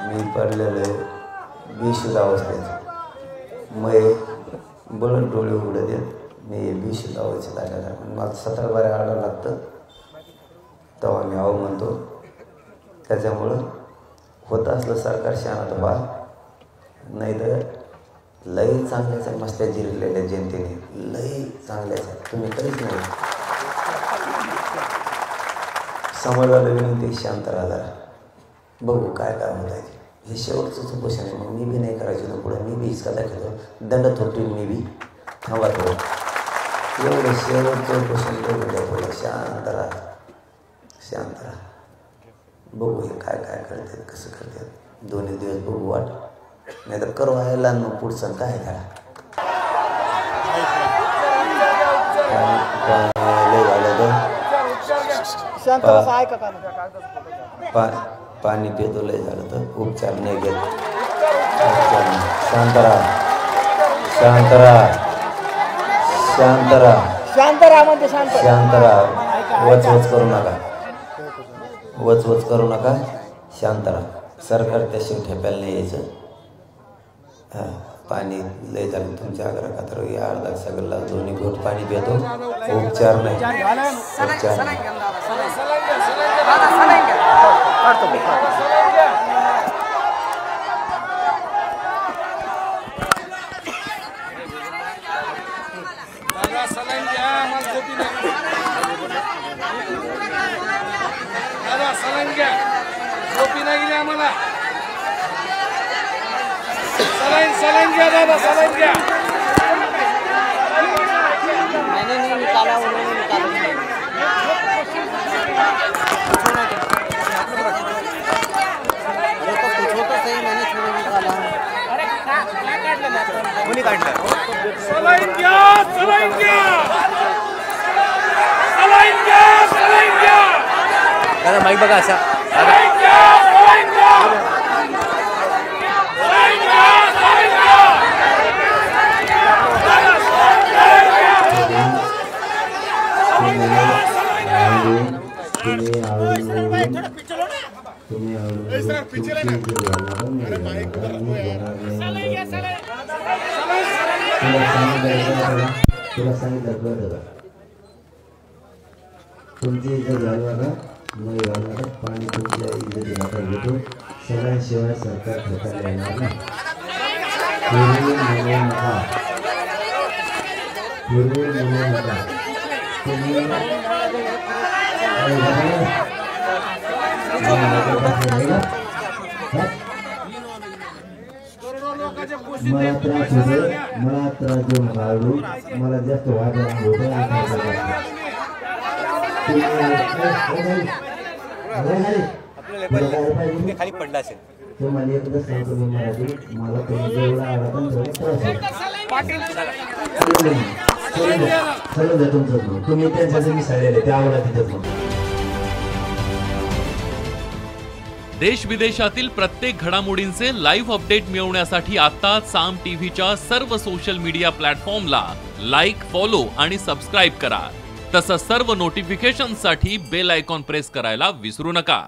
मी पडलेलो बेशुद्ध अवस्थेत मग बळत डोळे उघडे देत मी बेशुद्ध अवस्थेत आलेला मला 17 बारे आडावं लागतं तेव्हा मी आहो म्हणतो. त्याच्यामुळं होत असलं सरकार शहाणा तर व्हा, नाही तर लई चांगल्याच मस्त्या जिरलेल्या जनतेने लई चांगल्याच तुम्ही काहीच नाही. समाजाला विनंती शांत राहा, बघू काय काय होत आहे. हे शेवटचंच उपोषण आहे. मग मी बी नाही करायचं ना पुढे, मी बी इसका दाखवतो दंड थोडतो मी बी थांबा थोडं. एवढं शेवटचं उपोषण करून द्या थोडं. शांत राहा, शांत राहा. बघू हे काय काय करतात कसं करतात. 2 दिवस बघू वाट, नाही तर करू आहे लहान मग पुढचं काय करा. लय झालं तर पाणी पितो लय झालं तर उपचार नाही घेत. शांत राहा, शांत राहा, शांत राहा, शांत राहा म्हणते शांत राहा. वचवच करू नका, वचवच करू नका, शांत राहा. सरकार त्या शिव ठेप्याला नाही यायचं. हां पाणी लय झालं तुमच्या आग्रह खातर या अर्धा सगळं 2 घोट पाणी पितो. उपचार नाही, उपचार नाही. सलाइन क्या दादा, सलाइन क्या मैंने नहीं निकाला, उन्होंने निकाला. अरे तो पूछो तो सही, मैंने थोड़ा निकाला. कोणी काढलं? सलाइन क्या, सलाइन क्या, सलाइन क्या, सलाइन क्या. दादा माईक बघा असा. सलाइन क्या, सलाइन क्या, सलाइन क्या, सलाइन क्या. तुला सांगितलं तुमची इथं घालवा नाही घालणार पाणी तुमच्या इथे नका घेतो. सगळ्यांशिवाय सरकार ठेकायला येणार नाही. पूर्वी म्हणू नका, पूर्वी म्हणू नका. तुम्ही मला त्रास होतो, मला त्रास देऊन काढू, मला जास्त वाटायला होतं. खाली पडला असेल तुम्हाला एकदा सांगतो मी मराठी, मला तुम्ही जेवढा आवडता सर्व तुमचं तुम्ही त्यांच्यासाठी मिसळलेले ते आवडा तिथं. देश विदेशातील प्रत्येक घडामोडींचे लाईव्ह अपडेट मिळवण्यासाठी आता साम टीव्हीच्या सर्व सोशल मीडिया प्लॅटफॉर्मला लाईक, फॉलो आणि सबस्क्राईब करा. तसंच सर्व नोटिफिकेशनसाठी बेल आयकॉन प्रेस करायला विसरू नका.